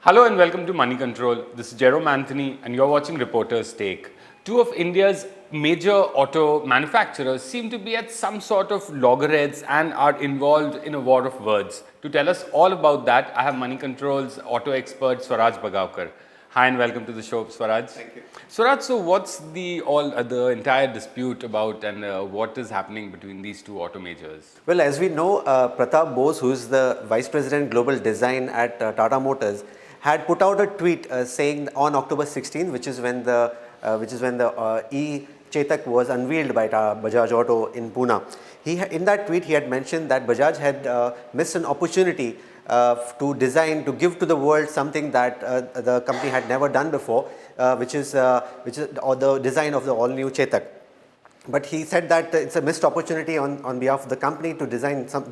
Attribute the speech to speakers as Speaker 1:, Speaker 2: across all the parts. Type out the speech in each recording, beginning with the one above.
Speaker 1: Hello and welcome to Moneycontrol. This is Jerome Anthony and you're watching Reporter's Take. Two of India's major auto manufacturers seem to be at some sort of loggerheads and are involved in a war of words. To tell us all about that, I have Moneycontrol's auto expert Swaraj Baggonkar. Hi and welcome to the show, Swaraj.
Speaker 2: Thank you.
Speaker 1: Swaraj, so what's the entire dispute about and what is happening between these two auto majors?
Speaker 2: Well, as we know, Pratap Bose, who is the Vice President Global Design at Tata Motors, had put out a tweet saying on October 16th, which is when the Chetak was unveiled by Bajaj Auto in Pune. In that tweet, he had mentioned that Bajaj had missed an opportunity to give to the world something that the company had never done before, which is the design of the all-new Chetak. But he said that it's a missed opportunity on behalf of the company to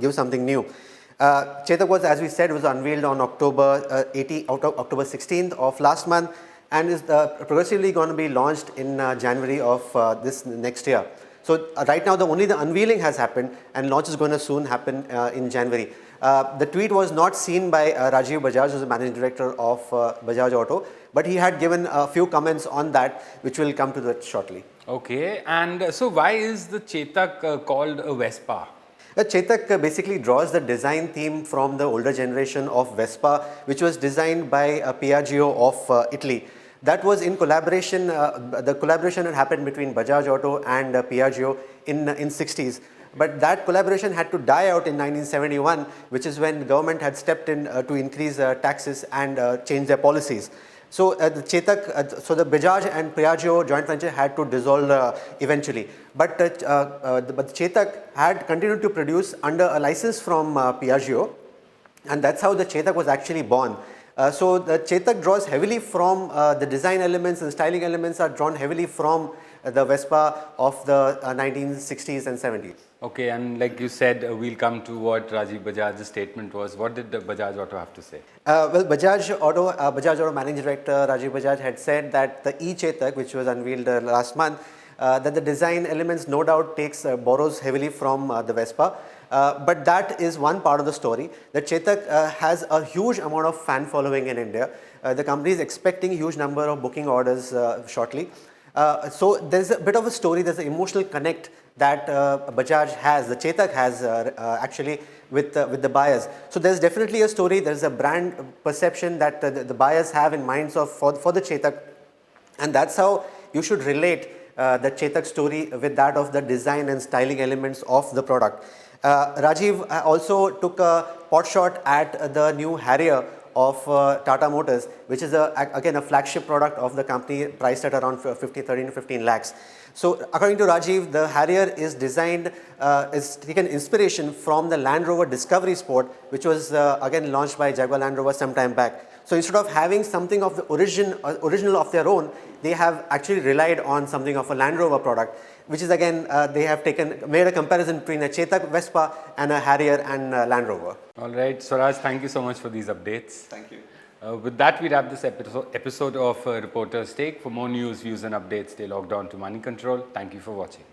Speaker 2: give something new. Chetak was, as we said, was unveiled on October 16th of last month and is progressively going to be launched in January of this next year. So right now only the unveiling has happened and launch is going to soon happen in January. The tweet was not seen by Rajiv Bajaj, who is the managing director of Bajaj Auto, but he had given a few comments on that, which will come to that shortly.
Speaker 1: Okay, and so why is the Chetak called a Vespa?
Speaker 2: Chetak basically draws the design theme from the older generation of Vespa, which was designed by Piaggio of Italy. That was in collaboration, the collaboration had happened between Bajaj Auto and Piaggio in 60s. But that collaboration had to die out in 1971, which is when the government had stepped in to increase taxes and change their policies. So the Chetak, so the Bajaj and Piaggio joint venture had to dissolve eventually. But Chetak had continued to produce under a license from Piaggio, and that's how the Chetak was actually born. So the Chetak draws heavily from the design elements and styling elements are drawn heavily from the Vespa of the 1960s and 70s.
Speaker 1: Okay, and like you said, we'll come to what Rajiv Bajaj's statement was. What did the Bajaj Auto have to say?
Speaker 2: Well, Bajaj Auto Managing Director Rajiv Bajaj had said that the e-Chetak, which was unveiled last month, that the design elements no doubt borrows heavily from the Vespa. But that is one part of the story. The Chetak has a huge amount of fan following in India. The company is expecting a huge number of booking orders shortly. So there's a bit of a story, there's an emotional connect that Bajaj has, the Chetak has actually with the buyers. So there's definitely a story, there's a brand perception that the buyers have in minds for the Chetak, and that's how you should relate the Chetak story with that of the design and styling elements of the product. Rajiv also took a pot shot at the new Harrier of Tata Motors, which is again a flagship product of the company priced at around 13 to 15 lakhs. So according to Rajiv, the Harrier is taken inspiration from the Land Rover Discovery Sport, which was again launched by Jaguar Land Rover some time back. So instead of having something of the original of their own, they have actually relied on something of a Land Rover product, which is again, they have made a comparison between a Chetak Vespa and a Harrier and Land Rover.
Speaker 1: All right, Swaraj, thank you so much for these updates.
Speaker 2: Thank you.
Speaker 1: With that, we wrap this episode of Reporter's Take. For more news, views and updates, stay logged on to Moneycontrol. Thank you for watching.